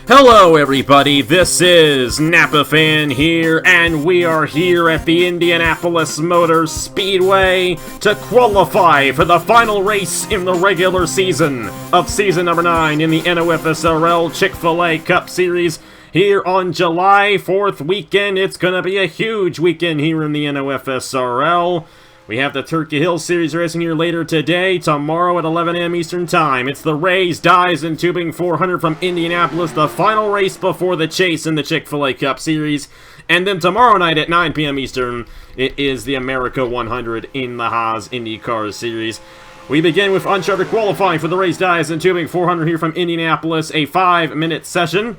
Hello everybody, this is Napa Fan here, and we are here at the Indianapolis Motor Speedway to qualify for the final race in the regular season of season number 9 in the NOFSRL Chick-fil-A Cup Series. Here on July 4th weekend, it's gonna be a huge weekend here in the NOFSRL. We have the Turkey Hill Series racing here later today, tomorrow at 11 a.m. Eastern Time. It's the Rays, Dies, and Tubing 400 from Indianapolis, the final race before the chase in the Chick-fil-A Cup Series. And then tomorrow night at 9 p.m. Eastern, it is the America 100 in the Haas IndyCar Series. We begin with uncharted qualifying for the Rays, Dies, and Tubing 400 here from Indianapolis, a 5-minute session.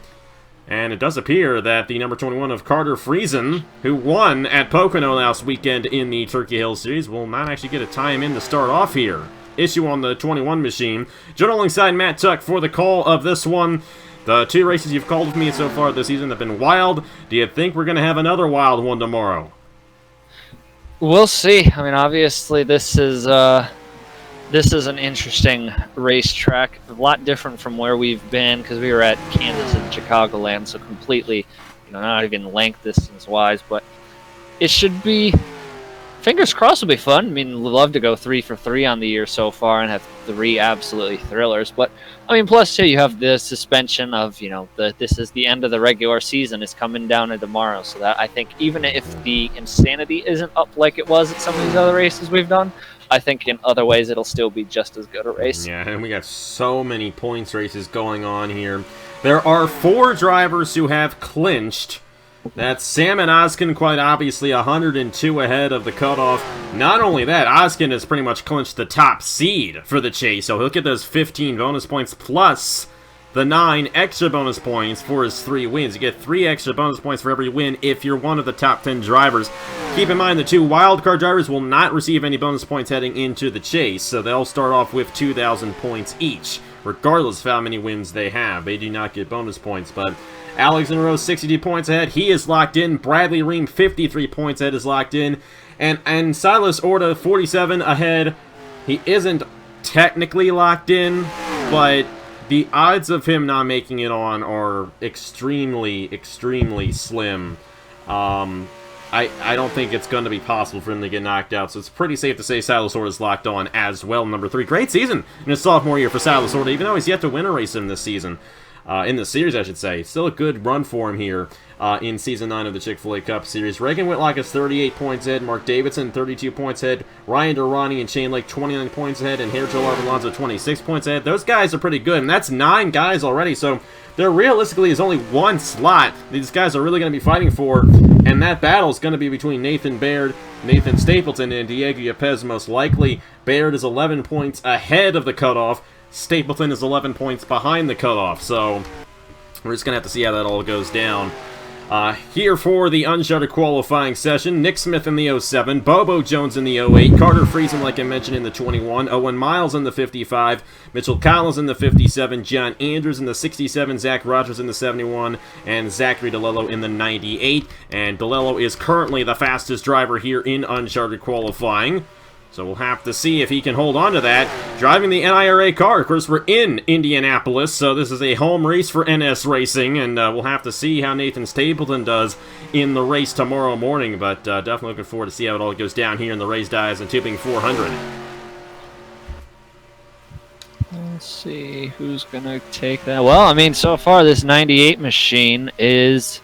And it does appear that the number 21 of Carter Friesen, who won at Pocono last weekend in the Turkey Hill Series, will not actually get a time in to start off here. Issue on the 21 machine. Join alongside Matt Tuck for the call of this one. The 2 races you've called with me so far this season have been wild. Do you think we're going to have another wild one tomorrow? We'll see. I mean, obviously this is an interesting racetrack, a lot different from where we've been, because we were at Kansas and Chicagoland, so completely, not even length distance wise, but it should be, fingers crossed, will be fun. I mean, we'd love to go 3 for 3 on the year so far and have 3 absolutely thrillers, but I mean, plus too, you have the suspension of, this is the end of the regular season, it's coming down to tomorrow, so that I think even if the insanity isn't up like it was at some of these other races we've done, I think in other ways it'll still be just as good a race. Yeah, and we got so many points races going on here. There are 4 drivers who have clinched. That's Sam and Oskin, quite obviously 102 ahead of the cutoff. Not only that, Oskin has pretty much clinched the top seed for the chase, so he'll get those 15 bonus points plus the 9 extra bonus points for his 3 wins. You get 3 extra bonus points for every win if you're one of the top 10 drivers. Keep in mind the 2 wildcard drivers will not receive any bonus points heading into the chase, so they'll start off with 2,000 points each, regardless of how many wins they have. They do not get bonus points, but Alex in a row, 62 points ahead. He is locked in. Bradley Ream, 53 points ahead, is locked in. And Silas Orta, 47 ahead. He isn't technically locked in, but the odds of him not making it on are extremely, extremely slim. I don't think it's going to be possible for him to get knocked out, so it's pretty safe to say Silas Orta is locked on as well. Number 3, great season in his sophomore year for Silas Orta, even though he's yet to win a race in this season. In the series, I should say. Still a good run for him here in Season 9 of the Chick-fil-A Cup Series. Reagan Whitlock is 38 points ahead. Mark Davidson, 32 points ahead. Ryan Durrani and Shane Lake, 29 points ahead. And Hair Joe Alonso, 26 points ahead. Those guys are pretty good, and that's 9 guys already, so there realistically is only 1 slot these guys are really going to be fighting for, and that battle is going to be between Nathan Baird, Nathan Stapleton, and Diego Yepes most likely. Baird is 11 points ahead of the cutoff. Stapleton is 11 points behind the cutoff, so we're just going to have to see how that all goes down. Here for the uncharted qualifying session, Nick Smith in the 07, Bobo Jones in the 08, Carter Friesen, like I mentioned, in the 21, Owen Miles in the 55, Mitchell Collins in the 57, John Andrews in the 67, Zach Rogers in the 71, and Zachary DiLello in the 98. And DiLello is currently the fastest driver here in uncharted qualifying, so we'll have to see if he can hold on to that. Driving the NIRA car, of course, we're in Indianapolis, so this is a home race for NS Racing, and we'll have to see how Nathan Stapleton does in the race tomorrow morning, but definitely looking forward to see how it all goes down here in the Rays, Dies, and Tubing 400. Let's see who's going to take that. Well, I mean, so far this 98 machine is...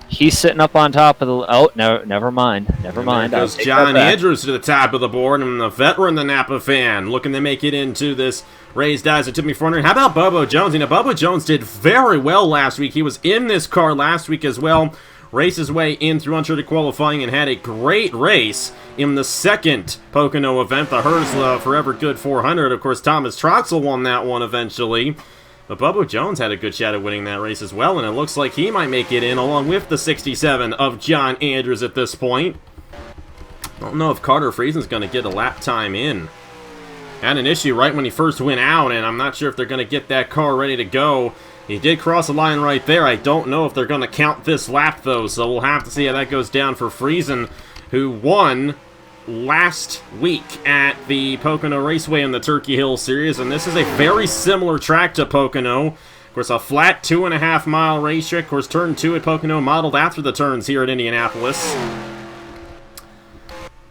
He's sitting up on top of the... Oh, no, never mind. Never mind. There goes John Andrews to the top of the board, and the veteran, the Napa Fan, looking to make it into this Rays, Dies, and Tubing 400. How about Bobo Jones? Bobo Jones did very well last week. He was in this car last week as well. Raced his way in through uncharted qualifying and had a great race in the second Pocono event, the Hers Forever Good 400. Of course, Thomas Troxel won that one eventually. But Bobo Jones had a good shot at winning that race as well, and it looks like he might make it in along with the 67 of John Andrews at this point. I don't know if Carter Friesen's going to get a lap time in. Had an issue right when he first went out, and I'm not sure if they're going to get that car ready to go. He did cross the line right there. I don't know if they're going to count this lap, though, so we'll have to see how that goes down for Friesen, who won last week at the Pocono Raceway in the Turkey Hill Series, and this is a very similar track to Pocono. Of course, a flat 2.5-mile racetrack. Of course, turn 2 at Pocono modeled after the turns here at Indianapolis.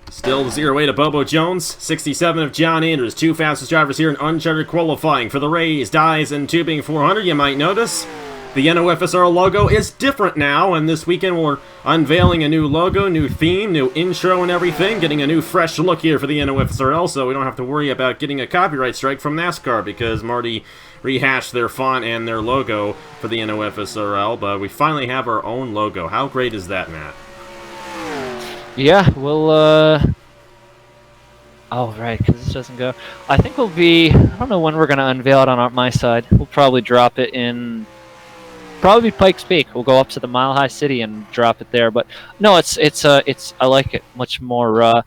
Still the 0-8 of Bobo Jones, 67 of John Andrews, 2 fastest drivers here in uncharted qualifying for the Rays, Dies, and Tubing 400. You might notice the NOFSRL logo is different now, and this weekend we're unveiling a new logo, new theme, new intro and everything, getting a new fresh look here for the NOFSRL, so we don't have to worry about getting a copyright strike from NASCAR, because Marty rehashed their font and their logo for the NOFSRL, but we finally have our own logo. How great is that, Matt? Yeah, we'll, oh, right, because this doesn't go. I think we'll be, I don't know when we're going to unveil it on my side. We'll probably drop it in, probably Pikes Peak. We'll go up to the Mile High City and drop it there. But no, it's I like it much more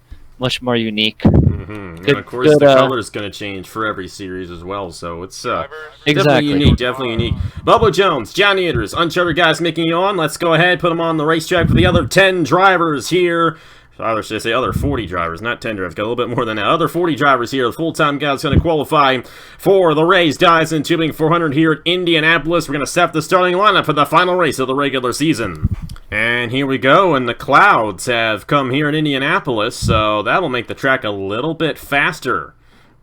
unique. Mm-hmm. And of course, the color is going to change for every series as well, so it's definitely unique. Bobo Jones, John Andrews, uncharted guys making it on. Let's go ahead, put them on the racetrack for the other 10 drivers here. Or should I say other 40 drivers, not 10 drivers. Got a little bit more than that. Other 40 drivers here. The full-time guys going to qualify for the Rays, Dies, and Tubing 400 here at Indianapolis. We're going to set the starting lineup for the final race of the regular season. And here we go, and the clouds have come here in Indianapolis, so that'll make the track a little bit faster.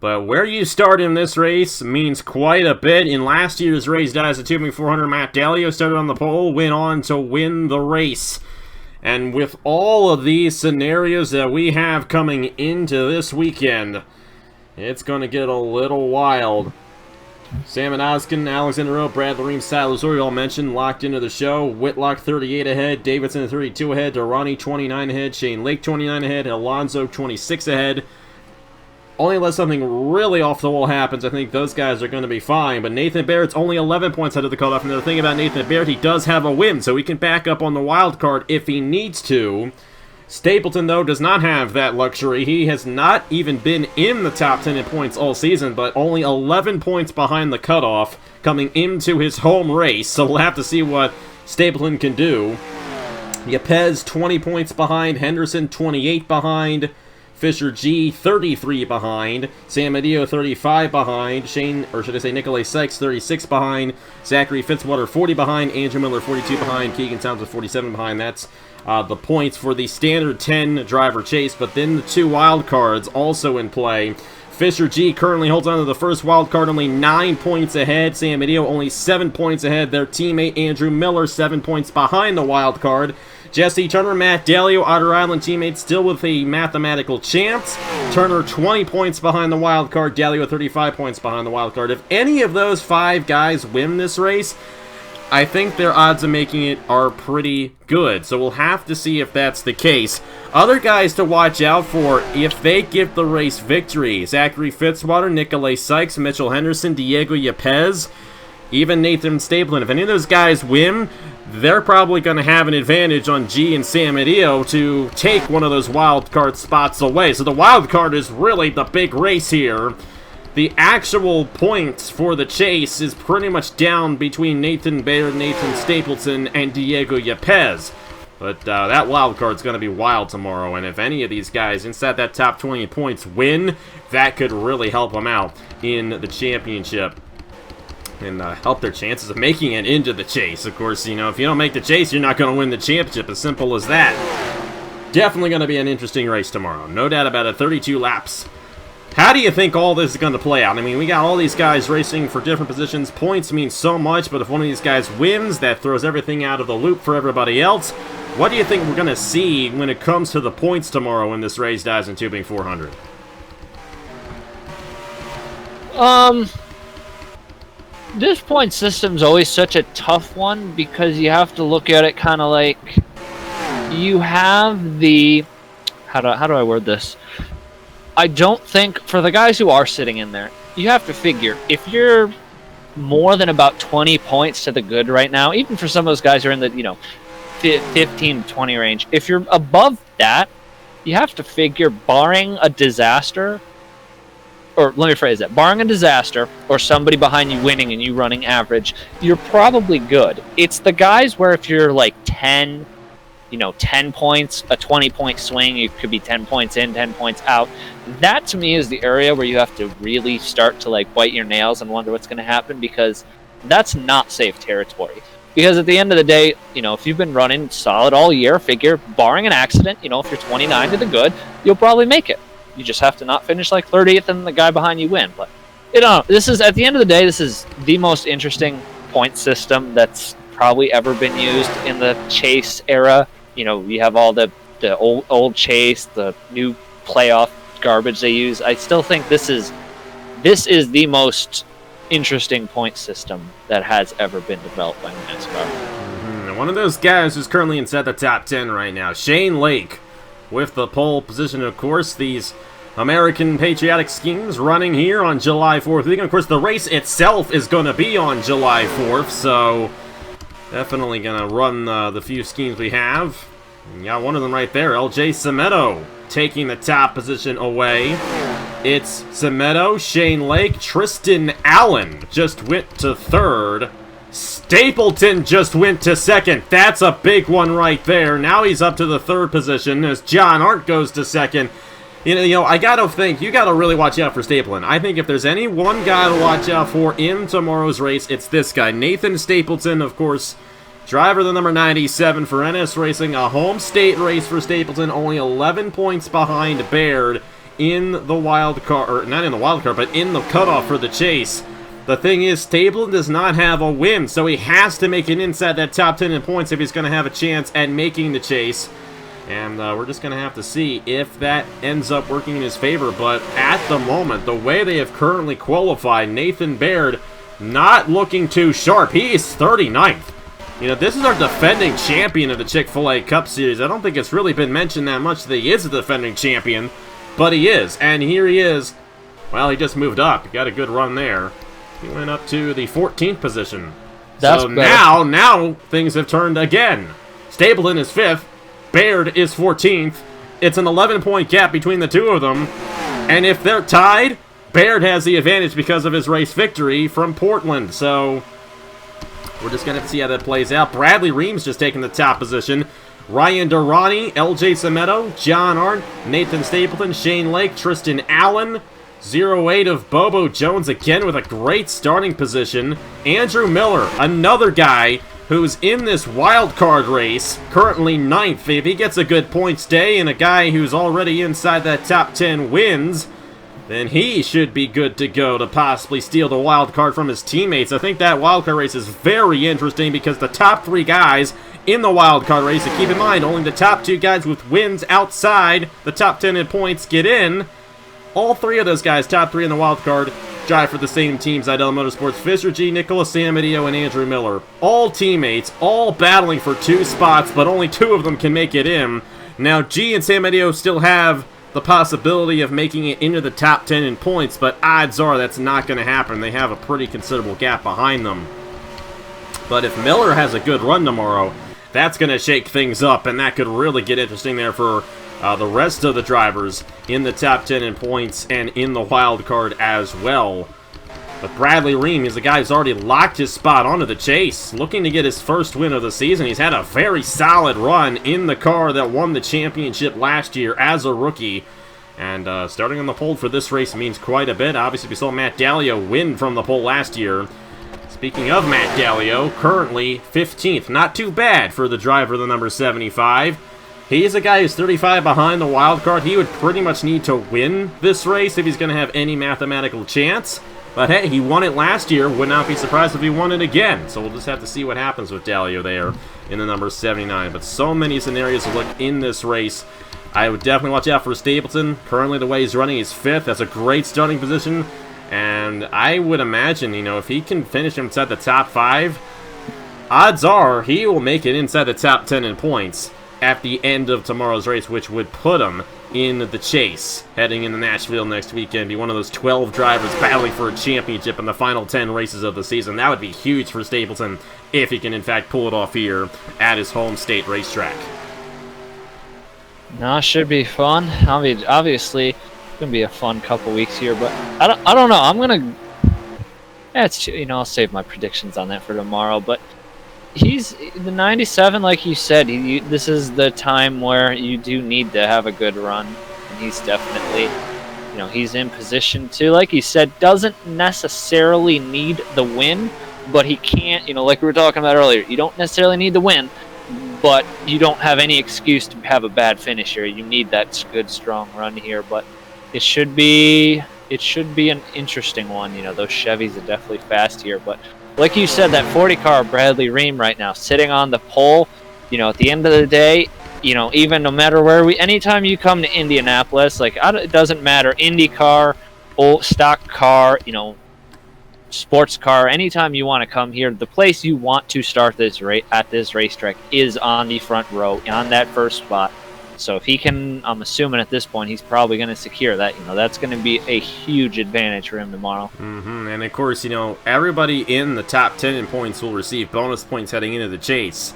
But where you start in this race means quite a bit. In last year's Rays, Dies, and Tubing 400, Matt Dalio started on the pole, went on to win the race. And with all of these scenarios that we have coming into this weekend, it's going to get a little wild. Sam and Oskin, Alexander Rowe, Brad Lareem, Salazar, all mentioned, locked into the show. Whitlock 38 ahead, Davidson 32 ahead, Durrani 29 ahead, Shane Lake 29 ahead, Alonso 26 ahead. Only unless something really off the wall happens, I think those guys are going to be fine. But Nathan Barrett's only 11 points out of the cutoff. And the thing about Nathan Barrett, he does have a win, so he can back up on the wild card if he needs to. Stapleton, though, does not have that luxury. He has not even been in the top 10 in points all season, but only 11 points behind the cutoff coming into his home race. So we'll have to see what Stapleton can do. Yepes, 20 points behind. Henderson, 28 behind. Fisher G, 33 behind. Sam Adio, 35 behind. Shane, or should I say Nikolai Sykes, 36 behind. Zachary Fitzwater, 40 behind. Andrew Miller, 42 behind. Keegan Townsend, 47 behind. That's the points for the standard 10-driver chase. But then the 2 wild cards also in play. Fisher G currently holds on to the first wild card, only 9 points ahead. Sam Adio only 7 points ahead. Their teammate Andrew Miller, 7 points behind the wild card. Jesse Turner, Matt Dalio, Otter Island teammates still with a mathematical chance. Turner 20 points behind the wild card, Dalio 35 points behind the wild card. If any of those 5 guys win this race, I think their odds of making it are pretty good. So we'll have to see if that's the case. Other guys to watch out for if they get the race victory: Zachary Fitzwater, Nikolai Sykes, Mitchell Henderson, Diego Yepes, even Nathan Stapleton. If any of those guys win, they're probably going to have an advantage on G and Sam Adio to take one of those wild card spots away. So the wild card is really the big race here. The actual points for the chase is pretty much down between Nathan Baird, Nathan Stapleton, and Diego Yepes. But that wild card's going to be wild tomorrow, and if any of these guys inside that top 20 points win, that could really help them out in the championship and help their chances of making it into the chase. Of course, you know, if you don't make the chase, you're not going to win the championship. As simple as that. Definitely going to be an interesting race tomorrow. No doubt about it. 32 laps. How do you think all this is going to play out? I mean, we got all these guys racing for different positions. Points mean so much, but if one of these guys wins, that throws everything out of the loop for everybody else. What do you think we're going to see when it comes to the points tomorrow in this Rays, Dies, and Tubing 400? This point system's always such a tough one because you have to look at it kind of like you have the how do I word this? I don't think for the guys who are sitting in there, you have to figure if you're more than about 20 points to the good right now, even for some of those guys who are in the 15 to 20 range, if you're above that, you have to figure barring a disaster. Or let me phrase that. Barring a disaster or somebody behind you winning and you running average, you're probably good. It's the guys where if you're like 10 10 points, a 20-point swing. You could be 10 points in, 10 points out. That to me is the area where you have to really start to like bite your nails and wonder what's going to happen, because that's not safe territory. Because at the end of the day, if you've been running solid all year, figure barring an accident, if you're 29 to the good, you'll probably make it. You just have to not finish like 30th and the guy behind you win. But this is, at the end of the day, this is the most interesting point system that's probably ever been used in the chase era. We have all the old chase, the new playoff garbage they use. I still think this is the most interesting point system that has ever been developed by NASCAR. One of those guys who's currently inside the top 10 right now, Shane Lake, with the pole position. Of course, these American patriotic schemes running here on July 4th weekend. Of course, the race itself is going to be on July 4th, so definitely going to run the few schemes we have. You got one of them right there, LJ Semedo, taking the top position away. It's Semedo, Shane Lake, Tristan Allen just went to third. Stapleton just went to second. That's a big one right there. Now he's up to the third position as John Arndt goes to second. I gotta think, you gotta really watch out for Stapleton. I think if there's any one guy to watch out for in tomorrow's race, it's this guy, Nathan Stapleton, of course. Driver the number 97 for NS Racing, a home state race for Stapleton, only 11 points behind Baird in the wild card, or not in the wild card, but in the cutoff for the chase. The thing is, Stapleton does not have a win, so he has to make it inside that top 10 in points if he's going to have a chance at making the chase. And we're just going to have to see if that ends up working in his favor. But at the moment, the way they have currently qualified, Nathan Baird not looking too sharp. He is 39th. This is our defending champion of the Chick-fil-A Cup Series. I don't think it's really been mentioned that much that he is a defending champion, but he is. And here he is. Well, he just moved up. He got a good run there. He went up to the 14th position. That's so better. now things have turned again. Stapleton is 5th. Baird is 14th. It's an 11-point gap between the two of them. And if they're tied, Baird has the advantage because of his race victory from Portland. So we're just going to see how that plays out. Bradley Reams just taking the top position. Ryan Durrani, LJ Semedo, John Arndt, Nathan Stapleton, Shane Lake, Tristan Allen, 08 of Bobo Jones again with a great starting position. Andrew Miller, another guy who's in this wild card race, currently 9th. If he gets a good points day and a guy who's already inside that top 10 wins, then he should be good to go to possibly steal the wild card from his teammates. I think that wild card race is very interesting because the top 3 guys in the wild card race, and keep in mind, only the top 2 guys with wins outside the top 10 in points get in. All 3 of those guys, top 3 in the wild card, drive for the same teams, Idell Motorsports. Fisher G, Nicholas Samadio, and Andrew Miller. All teammates, all battling for 2 spots, but only 2 of them can make it in. Now, G and Samadio still have the possibility of making it into the top 10 in points, but odds are that's not going to happen. They have a pretty considerable gap behind them. But if Miller has a good run tomorrow, that's going to shake things up, and that could really get interesting there for the rest of the drivers in the top 10 in points and in the wild card as well. But Bradley Ream is a guy who's already locked his spot onto the chase, looking to get his first win of the season. He's had a very solid run in the car that won the championship last year as a rookie. And starting on the pole for this race means quite a bit. Obviously, we saw Matt Dallio win from the pole last year. Speaking of Matt Dallio, currently 15th. Not too bad for the driver, the number 75. He's a guy who's 35 behind the wild card. He would pretty much need to win this race if he's going to have any mathematical chance. But hey, he won it last year. Would not be surprised if he won it again. So we'll just have to see what happens with Dallio there in the number 79. But so many scenarios to look in this race. I would definitely watch out for Stapleton. Currently, the way he's running, he's 5th. That's a great starting position. And I would imagine, if he can finish inside the top 5, odds are he will make it inside the top 10 in points at the end of tomorrow's race, which would put him in the chase heading into Nashville next weekend. Be one of those 12 drivers battling for a championship in the final 10 races of the season. That would be huge for Stapleton if he can in fact pull it off here at his home state racetrack. No, it should be fun. I mean, obviously, it's gonna be a fun couple weeks here, but I don't know. I'm gonna, I'll save my predictions on that for tomorrow. But he's the 97, like you said. This is the time where you do need to have a good run, and he's definitely, he's in position to, like you said, doesn't necessarily need the win, but he can't, like we were talking about earlier, you don't necessarily need the win, but you don't have any excuse to have a bad finish here. You need that good, strong run here, but it should be an interesting one. Those Chevys are definitely fast here, but like you said, that 40 car Bradley Ream right now sitting on the pole, at the end of the day, even no matter anytime you come to Indianapolis, it doesn't matter, Indy car, old stock car, sports car, anytime you want to come here, the place you want to start this race at this racetrack is on the front row, on that first spot. So if he can, I'm assuming at this point, he's probably going to secure that. That's going to be a huge advantage for him tomorrow. And of course, everybody in the top 10 in points will receive bonus points heading into the chase.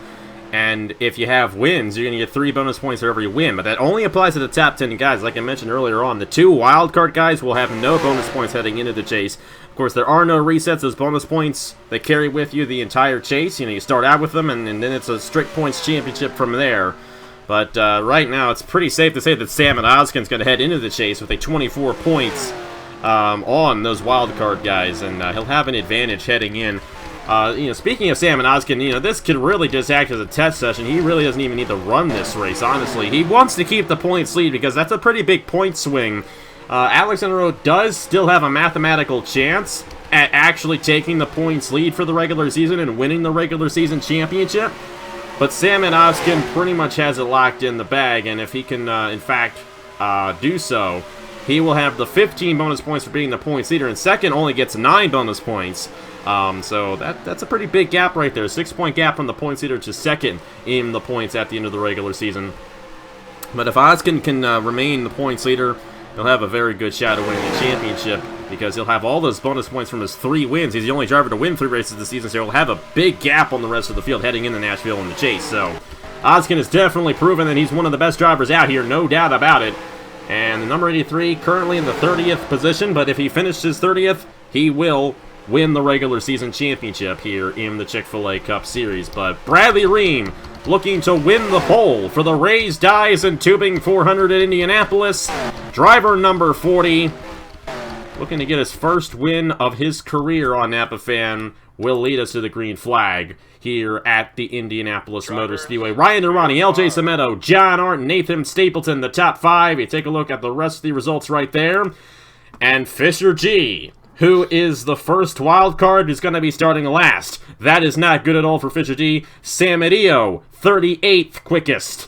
And if you have wins, you're going to get 3 bonus points for every win. But that only applies to the top 10 guys. Like I mentioned earlier on, the 2 wildcard guys will have no bonus points heading into the chase. Of course, there are no resets. Those bonus points, they carry with you the entire chase. You start out with them, and then it's a strict points championship from there. But right now, it's pretty safe to say that Sam and Oskin's going to head into the chase with a 24 points on those wildcard guys, and he'll have an advantage heading in. Speaking of Sam and Oskin, this could really just act as a test session. He really doesn't even need to run this race, honestly. He wants to keep the points lead because that's a pretty big point swing. Alexander does still have a mathematical chance at actually taking the points lead for the regular season and winning the regular season championship. But Sam and Oskin pretty much has it locked in the bag, and if he can, in fact, do so, he will have the 15 bonus points for being the points leader, and second only gets 9 bonus points. So that's a pretty big gap right there. 6-point gap from the points leader to second in the points at the end of the regular season. But if Oskin can remain the points leader, he'll have a very good shot at winning the championship because he'll have all those bonus points from his 3 wins. He's the only driver to win 3 races this season, so he'll have a big gap on the rest of the field heading into Nashville in the chase. So Oskin has definitely proven that he's one of the best drivers out here, no doubt about it. And the number 83 currently in the 30th position, but if he finishes 30th, he will win the regular season championship here in the Chick-fil-A Cup Series. But Bradley Ream looking to win the pole for the Raised Dies and Tubing 400 at Indianapolis. Driver number 40, looking to get his first win of his career on Napa Fan, will lead us to the green flag here at the Indianapolis Motor Speedway. Ryan Durrani, LJ Cimento, John Art, Nathan Stapleton, the top 5. You take a look at the rest of the results right there. And Fisher G, who is the first wild card, is going to be starting last. That is not good at all for Fisher G. Sam Adio, 38th quickest.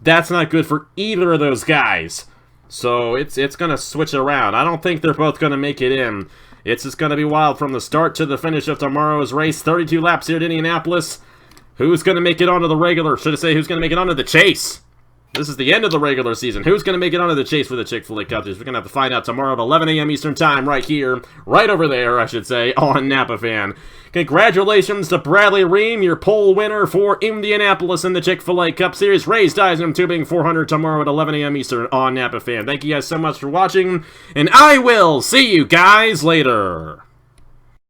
That's not good for either of those guys. So it's going to switch around. I don't think they're both going to make it in. It's just going to be wild from the start to the finish of tomorrow's race. 32 laps here at Indianapolis. Who's going to make it onto the regular? Should I say who's going to make it onto the chase? This is the end of the regular season. Who's going to make it onto the chase for the Chick-fil-A Cup Series? We're going to have to find out tomorrow at 11 a.m. Eastern Time right here, right over there, I should say, on Napa Fan. Congratulations to Bradley Ream, your pole winner for Indianapolis in the Chick-fil-A Cup Series. Raised Dies and Tubing 400 tomorrow at 11 a.m. Eastern on Napa Fan. Thank you guys so much for watching, and I will see you guys later.